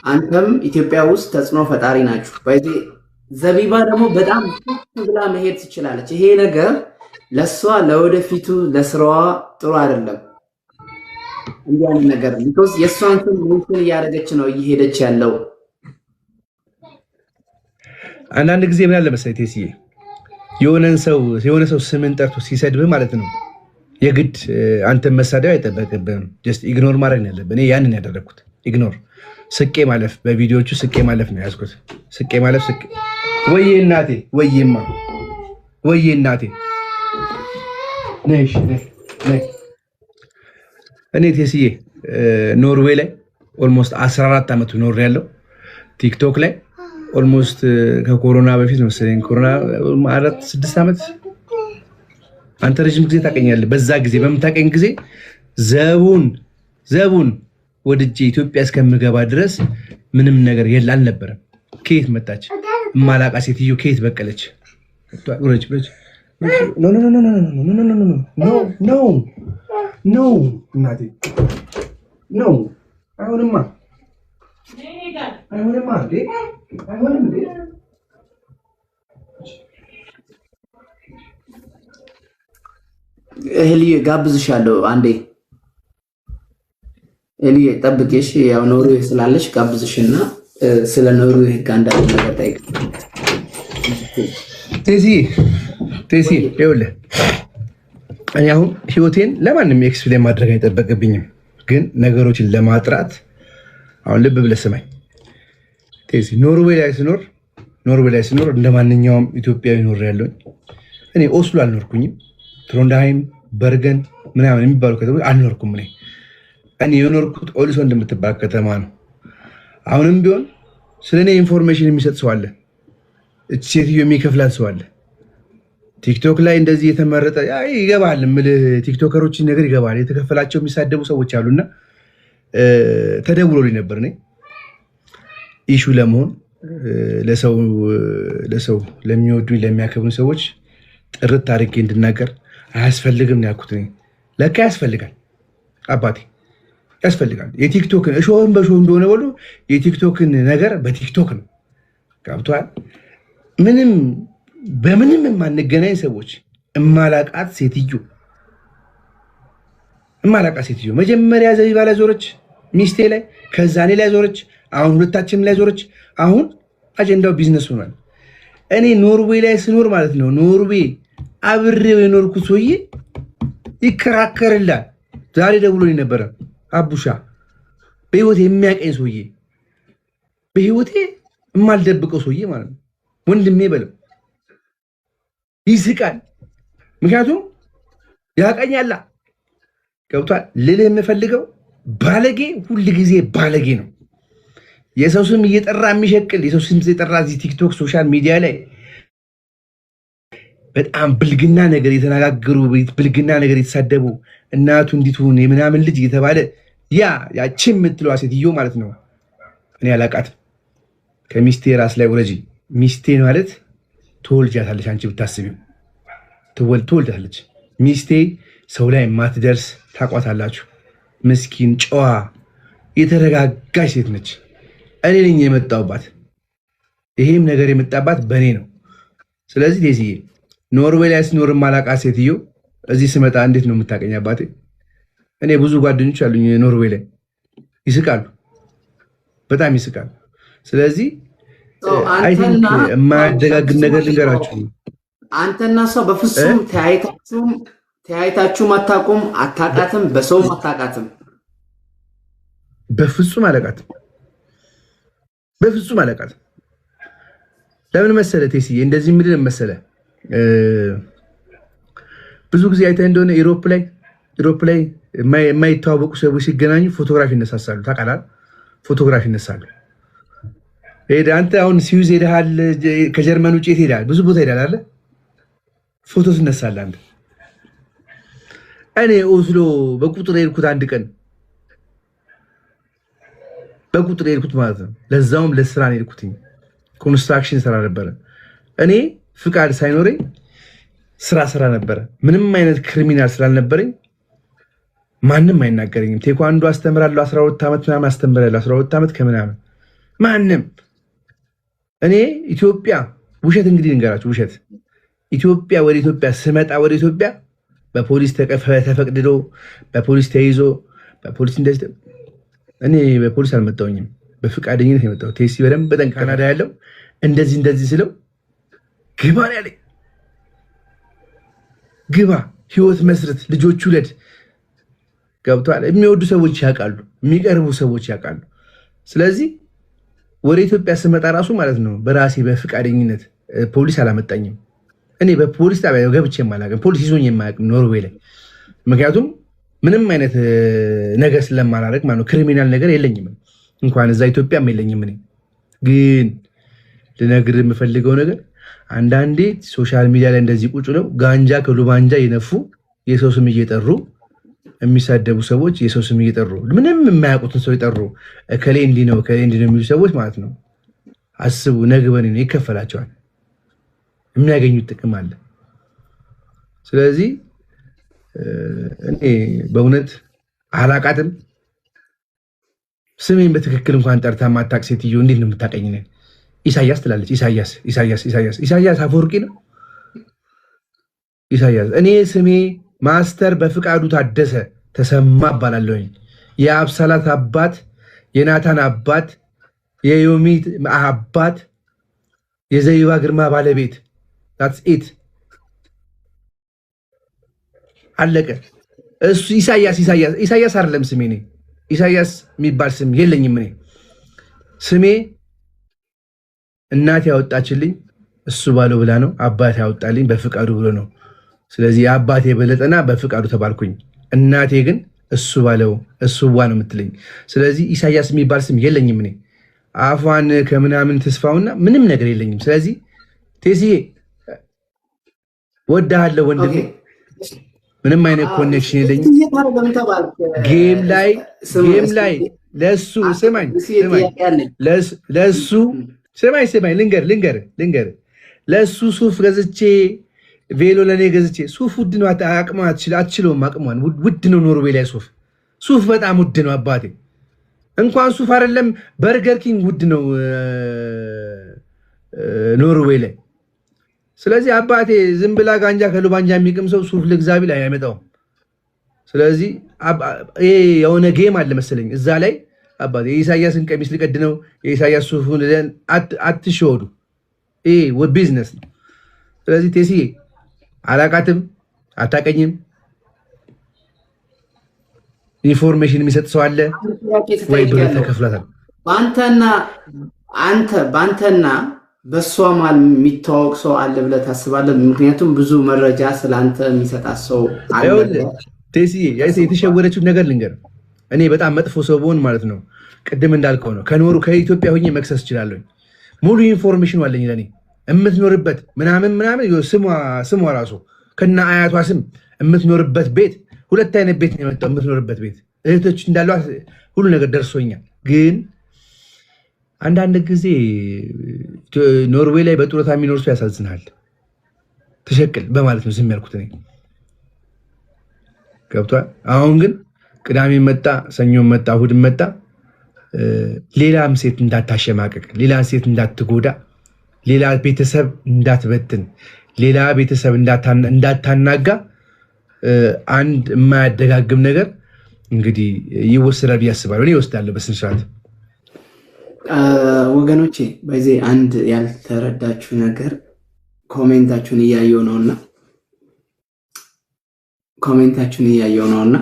አንተም ኢትዮጵያ ውስጥ ተጽዕኖ ፈጣሪ ናችሁ። በዚህ ዘቢባ ደግሞ በጣም ብላ መሄድ ትችላለች። ይሄ ነገር ለሷ ለወደፊቱ ለስራዋ ጥሩ አይደለም። እንዲህ አይነት ነገር ቢኮዝ የሷን ስም ሜንሽን እያደረገች ነው እየሄደች ያለው። አንዳንድ ጊዜ ምን አለ መሰለኝ ቴሲዬ የሆነ ሰው ስምን ጠርቶ ሲሰድብህ ማለት ነው የግድ አንተን መሳደብ አይጠበቅብህም። ጀስት ኢግኖር ማድረግ ነው ያለብህ። እኔ ያንን ያደረግኩት ኢግኖር፣ ስቄ ማለፍ፣ በቪዲዮቹ ስቄ ማለፍ ነው ያዝኩት። ስቄ ማለፍ ስቄ ወይዬ እናቴ ወይዬማ ወይዬ እናቴ ነሽ ነይ። እኔ ቴሲዬ ኖርዌይ ላይ ኦልሞስት 14 ዓመት ኖር ያለው ቲክቶክ ላይ ኦልሞስት ከኮሮና በፊት መሰለኝ ኮሮና 4-6 ዓመት። አንተ ረጅም ጊዜ ታቀኛለህ። በዛ ጊዜ በምታቀኝ ጊዜ ዘቡን ወድጄ ኢትዮጵያ እስከምገባ ድረስ ምንም ነገር አልነበረም። ከየት መጣች ማላቃ ሴትዮ ከየት በቀለች? ኖ እናቴ ኖ አይሆንማ አይሆንም እንዴ! እህልዬ ጋብዝሻለሁ አንዴ። እህልዬ ጠብቄሽ፣ ያው ኖርዌይ ስላለሽ ጋብዝሽና ስለ ኖርዌይ ህግ አንዳንድ ነገር ጠይቅ። ቴሲ ይኸውልህ እኔ አሁን ህይወቴን ለማንም ኤክስፕሌን ማድረግ አይጠበቅብኝም፣ ግን ነገሮችን ለማጥራት አሁን ልብ ብለህ ስማኝ ቴሲ። ኖርዌይ ላይ ስኖር እንደ ማንኛውም ኢትዮጵያዊ ኖር ያለሁኝ። እኔ ኦስሎ አልኖርኩኝም፣ ትሮንድሃይም፣ በርገን ምናምን የሚባሉ ከተሞች አልኖርኩም። እኔ የኖርኩት ኦሊሶ እንደምትባል ከተማ ነው። አሁንም ቢሆን ስለ እኔ ኢንፎርሜሽን የሚሰጥ ሰው አለ፣ ሴትዮ የሚከፍላት ሰው አለ። ቲክቶክ ላይ እንደዚህ የተመረጠ ይገባል የምልህ ቲክቶከሮችን ነገር ይገባል። የተከፈላቸው የሚሳደቡ ሰዎች አሉና ተደውሎልኝ ነበር እኔ ኢሹ ለመሆን ለሰው ለሚወዱኝ ለሚያከብሩኝ ሰዎች ጥርት አድርጌ እንድናገር አያስፈልግም ነው ያልኩት። ለካ ያስፈልጋል አባቴ ያስፈልጋል። የቲክቶክን እሾህን በሾህ እንደሆነ በሉ የቲክቶክን ነገር በቲክቶክ ነው ገብቷል። በምንም የማንገናኝ ሰዎች እማላቃት ሴትዮ መጀመሪያ ዘቢባ ላይ ዞረች፣ ሚስቴ ላይ፣ ከዛ እኔ ላይ ዞረች፣ አሁን ሁለታችንም ላይ ዞረች። አሁን አጀንዳው ቢዝነስ ሆኗል። እኔ ኖርዌይ ላይ ስኖር ማለት ነው ኖርዌይ አብሬው የኖርኩት ሰውዬ ይከራከርላል። ዛሬ ደውሎልኝ ነበረ አቡሻ፣ በህይወቴ የሚያቀኝ ሰውዬ፣ በህይወቴ የማልደብቀው ሰውዬ ማለት ነው ወንድሜ በለው ይስቃል። ምክንያቱም ያቀኛላ ገብቷል። ልልህ የምፈልገው ባለጌ ሁል ጊዜ ባለጌ ነው። የሰው ስም እየጠራ የሚሸቅል የሰው ስም እየጠራ እዚህ ቲክቶክ ሶሻል ሚዲያ ላይ በጣም ብልግና ነገር የተነጋገሩ ብልግና ነገር የተሳደቡ እናቱ እንዲትሁን የምናምን ልጅ እየተባለ ያቺ የምትለዋ ሴትዮ ማለት ነው እኔ አላቃትም። ከሚስቴ ራስ ላይ ውረጂ። ሚስቴ ማለት ትወልጃታለች። አንቺ ብታስቢው ትወልጃታለች። ሚስቴ ሰው ላይ የማትደርስ ታቋታላችሁ። ምስኪን ጨዋ የተረጋጋች ሴት ነች። እኔ ነኝ የመጣሁባት። ይሄም ነገር የመጣባት በእኔ ነው። ስለዚህ ቴሲዬ ኖርዌይ ላይ ስኖር ማላቃት ሴትዮ እዚህ ስመጣ እንዴት ነው የምታቀኝ አባቴ? እኔ ብዙ ጓደኞች አሉኝ ኖርዌይ ላይ ይስቃሉ፣ በጣም ይስቃሉ። ስለዚህ አይ ቲንክ የማያደጋግም ነገር ልንገራችሁ። አንተና ሰው በፍጹም ተያይታችሁም አታውቁም፣ አታውቃትም፣ በሰውም አታውቃትም። በፍጹም አላውቃትም፣ በፍጹም አላውቃትም። ለምን መሰለህ ቴሲዬ እንደዚህ ምንድን መሰለህ ብዙ ጊዜ አይተህ እንደሆነ ኢሮፕ ላይ የማይተዋወቁ ሰዎች ሲገናኙ ፎቶግራፊ ይነሳሳሉ። ታውቃለህ? ፎቶግራፊ ይነሳሉ። አንተ አሁን ስዊዝ ሄደሃል፣ ከጀርመን ውጭ ሄደሃል፣ ብዙ ቦታ ሄዳል አለ ፎቶ ትነሳለህ አንተ። እኔ ኦስሎ በቁጥር የሄድኩት አንድ ቀን በቁጥር የሄድኩት ማለት ነው። ለዛውም ለስራ ነው የሄድኩት። ኮንስትራክሽን ስራ ነበረ። እኔ ፍቃድ ሳይኖረኝ ስራ ነበረ። ምንም አይነት ክሪሚናል ስላልነበረኝ ማንም አይናገረኝም። ቴኳንዶ አስተምራለሁ 12 ዓመት ምናምን አስተምራለሁ 12 ዓመት ከምናምን ማንም እኔ ኢትዮጵያ ውሸት እንግዲህ ልንገራችሁ ውሸት ኢትዮጵያ ወደ ኢትዮጵያ ስመጣ ወደ ኢትዮጵያ በፖሊስ ተፈቅድዶ በፖሊስ ተይዞ በፖሊስ እንደዚህ እኔ በፖሊስ አልመጣሁኝም በፍቃደኝነት የመጣሁ ቴሲ በደንብ በጣም ካናዳ ያለው እንደዚህ ስለው ግባ ያለኝ ግባ ህይወት መስረት ልጆች ውለድ ገብቷል። የሚወዱ ሰዎች ያውቃሉ፣ የሚቀርቡ ሰዎች ያውቃሉ። ስለዚህ ወደ ኢትዮጵያ ስመጣ ራሱ ማለት ነው በራሴ በፍቃደኝነት ፖሊስ አላመጣኝም። እኔ በፖሊስ ጣቢያ ገብቼ የማላውቅም ፖሊስ ይዞኝ የማያውቅም ኖርዌይ ላይ ምክንያቱም ምንም አይነት ነገር ስለማላደርግ ማለት ነው ክሪሚናል ነገር የለኝም እንኳን እዛ ኢትዮጵያም የለኝም። እኔ ግን ልነግርህ የምፈልገው ነገር አንዳንዴ ሶሻል ሚዲያ ላይ እንደዚህ ቁጭ ነው ጋንጃ ከሉባንጃ የነፉ የሰው ስም እየጠሩ የሚሳደቡ ሰዎች የሰው ስም እየጠሩ ምንም የማያውቁትን ሰው የጠሩ እከሌ እንዲህ ነው የሚሉ ሰዎች ማለት ነው አስቡ ነግበኔ ነው ይከፈላቸዋል። የሚያገኙት ጥቅም አለ። ስለዚህ እኔ በእውነት አላቃትም። ስሜን በትክክል እንኳን ጠርታ ማታቅ ሴትዮ እንዴት ነው የምታቀኝ? ኢሳያስ ትላለች። ኢሳያስ አፈወርቂ ነው ኢሳያስ። እኔ ስሜ ማስተር በፍቃዱ ታደሰ ተሰማ እባላለሁኝ። የአብሳላት አባት፣ የናታን አባት፣ የዮሚት አባት፣ የዘይባ ግርማ ባለቤት that's it አለቀ። እሱ ኢሳያስ አይደለም ስሜ። እኔ ኢሳያስ የሚባል ስም የለኝም። እኔ ስሜ እናቴ ያወጣችልኝ እሱ ባለው ብላ ነው። አባቴ ያወጣልኝ በፍቃዱ ብሎ ነው። ስለዚህ የአባቴ በለጠና በፍቃዱ ተባልኩኝ። እናቴ ግን እሱ ባለው እሱ ዋ ነው የምትለኝ። ስለዚህ ኢሳያስ የሚባል ስም የለኝም። እኔ አፏን ከምናምን ተስፋውና ምንም ነገር የለኝም። ስለዚህ ቴሲዬ ወዳሃለሁ ወንድሜ። ምንም አይነት ኮኔክሽን የለኝም። ጌም ላይ ለሱ ስማኝ ልንገር ለሱ ሱፍ ገዝቼ ቬሎ ለኔ ገዝቼ ሱፍ ውድ ነው። አቅሟ አትችለውም። አቅሟን ውድ ነው። ኖርዌይ ላይ ሱፍ በጣም ውድ ነው አባቴ። እንኳን ሱፍ አይደለም በርገር ኪንግ ውድ ነው ኖርዌይ ላይ። ስለዚህ አባቴ ዝም ብላ ጋንጃ ከሉባንጃ የሚቅም ሰው ሱፍ ልግዛ ቢል አይመጣውም። ስለዚህ ይሄ የሆነ ጌም አለ መሰለኝ እዛ ላይ አባቴ የኢሳያስን ቀሚስ ሊቀድ ነው የኢሳያስ ሱፉን አትሸወዱ። ይሄ ቢዝነስ ነው። ስለዚህ ቴሲዬ አላቃትም፣ አታቀኝም። ኢንፎርሜሽን የሚሰጥ ሰው አለ ወይ ብር ተከፍሏታል? በአንተና በእሷ ማል የሚተዋወቅ ሰው አለ ብለህ ታስባለህ? ምክንያቱም ብዙ መረጃ ስለአንተ የሚሰጣት ሰው አለ። ቴሲዬ የተሸወደችው ነገር ልንገር። እኔ በጣም መጥፎ ሰው ብሆን ማለት ነው ቅድም እንዳልከው ነው ከኢትዮጵያ ሆኜ መክሰስ እችላለሁ። ሙሉ ኢንፎርሜሽኑ አለኝ ለእኔ የምትኖርበት ምናምን ስሟ ራሱ ከና አያቷ ስም የምትኖርበት ቤት 2 አይነት ቤት ነው የመጣው። የምትኖርበት ቤት እህቶች እንዳሏት ሁሉ ነገር ደርሶኛል። ግን አንዳንድ ጊዜ ኖርዌይ ላይ በጡረታ የሚኖር ሰው ያሳዝናል። ተሸቅል በማለት ነው ዝም ያልኩት እኔ። ገብቷል። አሁን ግን ቅዳሜ መጣ፣ ሰኞ መጣ፣ እሑድ መጣ። ሌላም ሴት እንዳታሸማቀቅ፣ ሌላ ሴት እንዳትጎዳ፣ ሌላ ቤተሰብ እንዳትበትን፣ ሌላ ቤተሰብ እንዳታናጋ አንድ የማያደጋግም ነገር እንግዲህ ይወሰዳል ብዬ አስባለሁ። እኔ እወስዳለሁ በስነ ስርዓት። ወገኖቼ በዚህ አንድ ያልተረዳችሁ ነገር ኮሜንታችሁን እያየው ነውና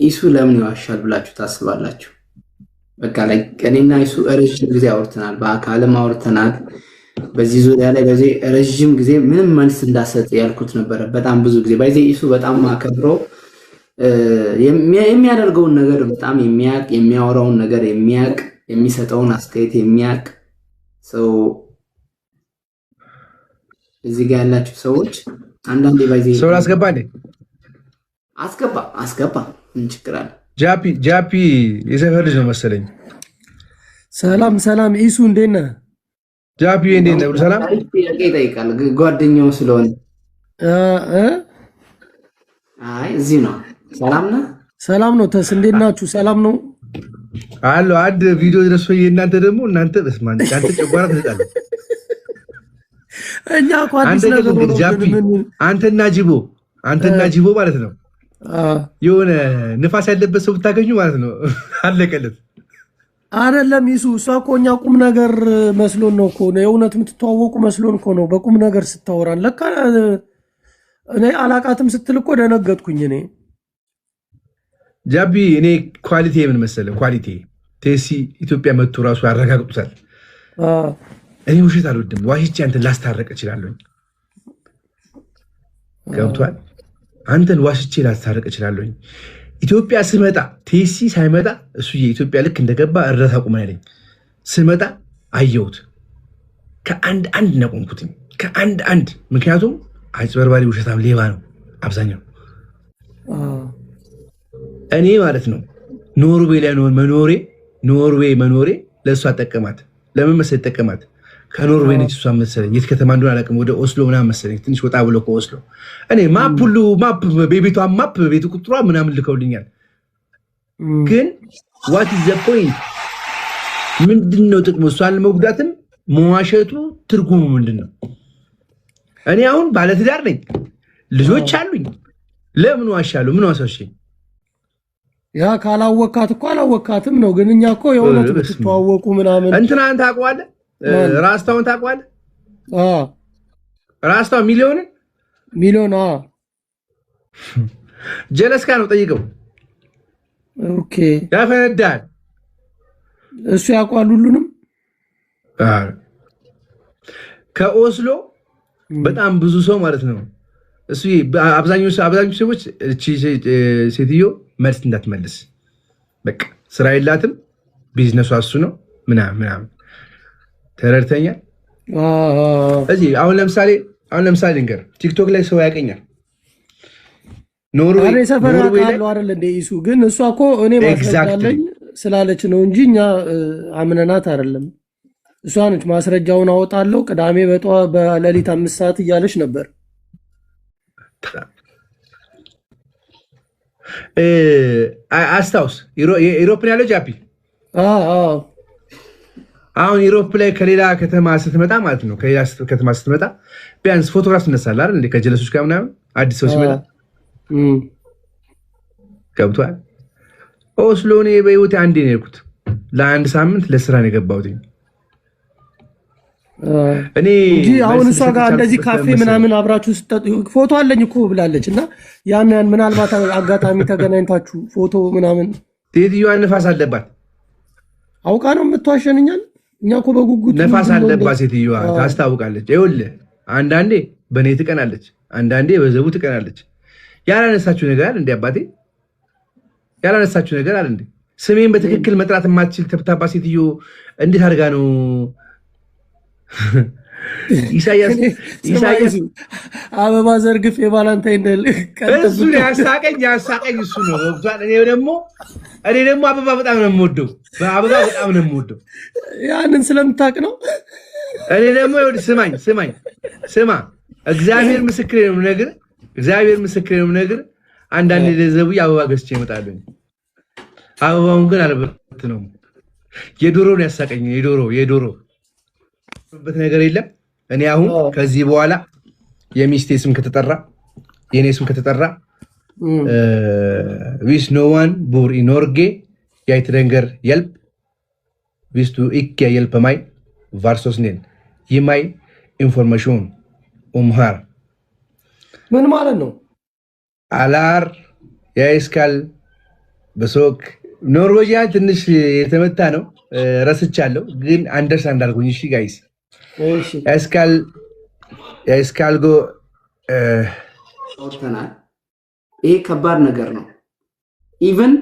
ኢሱ ለምን ይዋሻል ብላችሁ ታስባላችሁ? በቃ ላይ እኔና ኢሱ ረጅም ጊዜ አውርተናል፣ በአካልም አውርተናል። በዚህ ዙሪያ ላይ በዚህ ረጅም ጊዜ ምንም መልስ እንዳሰጥ ያልኩት ነበረ። በጣም ብዙ ጊዜ በዚህ ኢሱ በጣም አከብሮ የሚያደርገውን ነገር በጣም የሚያቅ የሚያወራውን ነገር የሚያቅ የሚሰጠውን አስተያየት የሚያቅ ሰው እዚህ ጋር ያላችሁ ሰዎች አንዳንዴ በዚህ ሰው አስገባ እንዴ አስገባ ምን ችግር አለ? ጃፒ የሰፈር ልጅ ነው መሰለኝ። ሰላም ኢሱ እንዴት ነህ? ጃፒ እንዴት ነህ? ሰላም ጥያቄ ይጠይቃል ጓደኛው ስለሆነ። አይ እዚህ ነው። ሰላም ነህ? ሰላም ነው ተስ እንዴት ናችሁ? ሰላም ነው አሎ። አንድ ቪዲዮ ድረስ እናንተ ደግሞ እናንተ በስማን አንተ ጨጓራ ትጣለህ። እኛ እኮ አዲስ ነገር ነው ጃፒ አንተና ጂቦ ማለት ነው። የሆነ ንፋስ ያለበት ሰው ብታገኙ ማለት ነው አለቀለት። አይደለም ይሱ እሷ እኮ እኛ ቁም ነገር መስሎን ነው እኮ የእውነት የምትተዋወቁ መስሎን እኮ ነው። በቁም ነገር ስታወራን ለካ እኔ አላቃትም ስትል እኮ ደነገጥኩኝ እኔ። ጃቢ እኔ ኳሊቲ ምን መሰለህ? ኳሊቲ ቴሲ ኢትዮጵያ መጥቶ ራሱ ያረጋግጡታል። እኔ ውሸት አልወድም። ዋሽቼ አንተን ላስታረቅ እችላለሁ። ገብቶሃል? አንተን ዋሽቼ ላስታረቅ እችላለሁ። ኢትዮጵያ ስመጣ ቴሲ ሳይመጣ እሱ የኢትዮጵያ ልክ እንደገባ እርዳታ ቁም ያለኝ ስመጣ አየሁት። ከአንድ ነው ቆምኩትኝ። ከአንድ ምክንያቱም አጭበርባሪ ውሸታም ሌባ ነው አብዛኛው። እኔ ማለት ነው ኖርዌይ ላይ ኖርዌይ መኖሬ ለእሷ ጠቀማት። ለምን መሰለኝ ጠቀማት? ከኖርዌይ ነች እሷ መሰለኝ። የት ከተማ እንደሆነ አላውቅም። ወደ ኦስሎ ምናምን መሰለኝ፣ ትንሽ ወጣ ብሎ ከኦስሎ። እኔ ማፕ ቤቷ ማፕ ቤቱ ቁጥሯ ምናምን ልከውልኛል። ግን ዋት ኢዝ ዘ ፖይንት? ምንድን ነው ጥቅሙ? እሷን ለመጉዳትም መዋሸቱ ትርጉሙ ምንድን ነው? እኔ አሁን ባለትዳር ነኝ፣ ልጆች አሉኝ። ለምን ዋሻለሁ? ምን ዋሳሽኝ? ያ ካላወካት እኮ አላወካትም ነው። ግን እኛ እኮ የእውነት ብትተዋወቁ ምናምን እንትናን ታውቀዋለህ? ራስታውን ታውቀዋለህ? ራስታው ሚሊዮን ጀለስካ ነው ጠይቀው። ኦኬ ያፈነዳል። እሱ ያውቀዋል ሁሉንም። ከኦስሎ በጣም ብዙ ሰው ማለት ነው። እሱ አብዛኞቹ ሰዎች እቺ ሴትዮ መልስ እንዳትመልስ በቃ ስራ የላትም፣ ቢዝነሷ እሱ ነው ምናምን ተረድተኛል። እዚህ አሁን ለምሳሌ ልንገር፣ ቲክቶክ ላይ ሰው ያቀኛል። ኖርዌይ ሰፈር አለው አይደል እንደ ኢሱ። ግን እሷ እኮ እኔ ማስረጃለኝ ስላለች ነው እንጂ እኛ አምነናት አይደለም። እሷ ነች ማስረጃውን አወጣለሁ ቅዳሜ በሌሊት 5 ሰዓት እያለች ነበር። አስታውስ ኢሮፕ ያለው ጃፒ አሁን ኢሮፕ ላይ ከሌላ ከተማ ስትመጣ ማለት ነው፣ ከሌላ ከተማ ስትመጣ ቢያንስ ፎቶግራፍ ትነሳለህ አይደል? ከጀለሶች ጋር ምናምን አዲስ ሰው ሲመጣ ገብቶሃል? ኦስሎ እኔ በህይወቴ አንዴ ነው የሄድኩት። ለ1 ሳምንት ለስራ ነው የገባሁት። እኔ አሁን እሷ ጋር እንደዚህ ካፌ ምናምን አብራችሁ ስትጠጡ ፎቶ አለኝ እኮ ብላለች። እና ያን ምናልባት አጋጣሚ ተገናኝታችሁ ፎቶ ምናምን። ሴትዮዋ ንፋስ አለባት፣ አውቃ ነው የምትዋሸንኛል። እኛ እኮ በጉጉት ንፋስ አለባት ሴትዮዋ፣ ታስታውቃለች። ይኸውልህ አንዳንዴ በእኔ ትቀናለች፣ አንዳንዴ በዘቡ ትቀናለች። ያላነሳችሁ ነገር አለ እንዴ አባቴ? ያላነሳችሁ ነገር አለ እንዴ? ስሜን በትክክል መጥራት የማትችል ተብታባ ሴትዮ እንዴት አድርጋ ነው ኢሳያስ አበባ ዘርግፍ የቫላንታይን እሱ ያሳቀኝ እሱ ነው። እኔ ደግሞ አበባ በጣም ነው የምወደው፣ በአበባ በጣም ነው የምወደው። ያንን ስለምታውቅ ነው። እኔ ደግሞ ስማ፣ እግዚአብሔር ምስክሬ ነው የምነግርህ። አንዳንዴ ለዘቡ አበባ ገዝቼ እመጣለሁ። አበባውን ግን አልበት ነው። የዶሮ ነው ያሳቀኝ። የዶሮ በት ነገር የለም። እኔ አሁን ከዚህ በኋላ የሚስቴ ስም ከተጠራ የኔ ስም ከተጠራ ዊስ ኖ ዋን ቡር ኢኖርጌ ያይትረንገር የልፕ ዊስቱ ኢክ የልፕ ማይ ቫርሶስኔን ይማይ ኢንፎርሜሽን ኡምሃር ምን ማለት ነው? አላር ያይስካል በሶክ ኖርዌጂያን ትንሽ የተመታ ነው ረስቻለሁ፣ ግን አንደርስታንድ አድርጉኝ እሺ ጋይስ። ያስካልጎ ወጥተናል። ይሄ ከባድ ነገር ነው። ኢቭን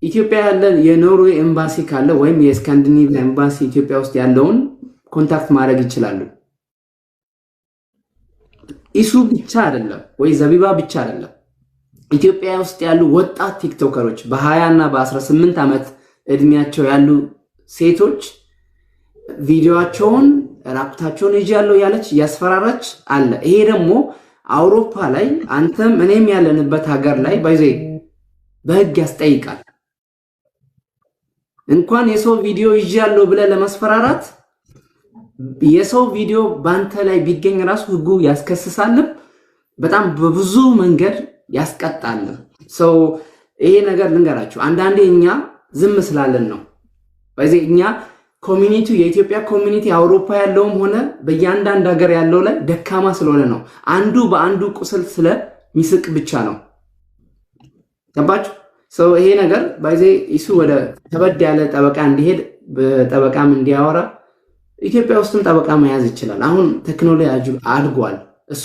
ኢትዮጵያ ያለን የኖርዌይ ኤምባሲ ካለ ወይም የስካንዲኔቪያ ኤምባሲ ኢትዮጵያ ውስጥ ያለውን ኮንታክት ማድረግ ይችላሉ። ኢሱ ብቻ አይደለም ወይ ዘቢባ ብቻ አይደለም። ኢትዮጵያ ውስጥ ያሉ ወጣት ቲክቶከሮች በ20 እና በ18 ዓመት እድሜያቸው ያሉ ሴቶች ቪዲዮአቸውን ራቁታቸውን ይያለው ያለች ያስፈራራች አለ። ይሄ ደግሞ አውሮፓ ላይ አንተም እኔም ያለንበት ሀገር ላይ ባይዘይ በህግ ያስጠይቃል። እንኳን የሰው ቪዲዮ ይዣለሁ ብለ ለማስፈራራት የሰው ቪዲዮ ባንተ ላይ ቢገኝ ራሱ ህጉ ያስከስሳል። በጣም በብዙ መንገድ ያስቀጣል። ሰው ይሄ ነገር ልንገራችሁ አንዳንዴ እኛ ዝም ስላለን ነው። በዚህ እኛ ኮሚኒቲው የኢትዮጵያ ኮሚኒቲ አውሮፓ ያለውም ሆነ በእያንዳንዱ ሀገር ያለው ላይ ደካማ ስለሆነ ነው። አንዱ በአንዱ ቁስል ስለሚስቅ ብቻ ነው። ገባችሁ? ሰው ይሄ ነገር በዚህ ኢሱ ወደ ተበድ ያለ ጠበቃ እንዲሄድ በጠበቃም እንዲያወራ ኢትዮጵያ ውስጥም ጠበቃ መያዝ ይችላል። አሁን ቴክኖሎጂ አድጓል። እሷ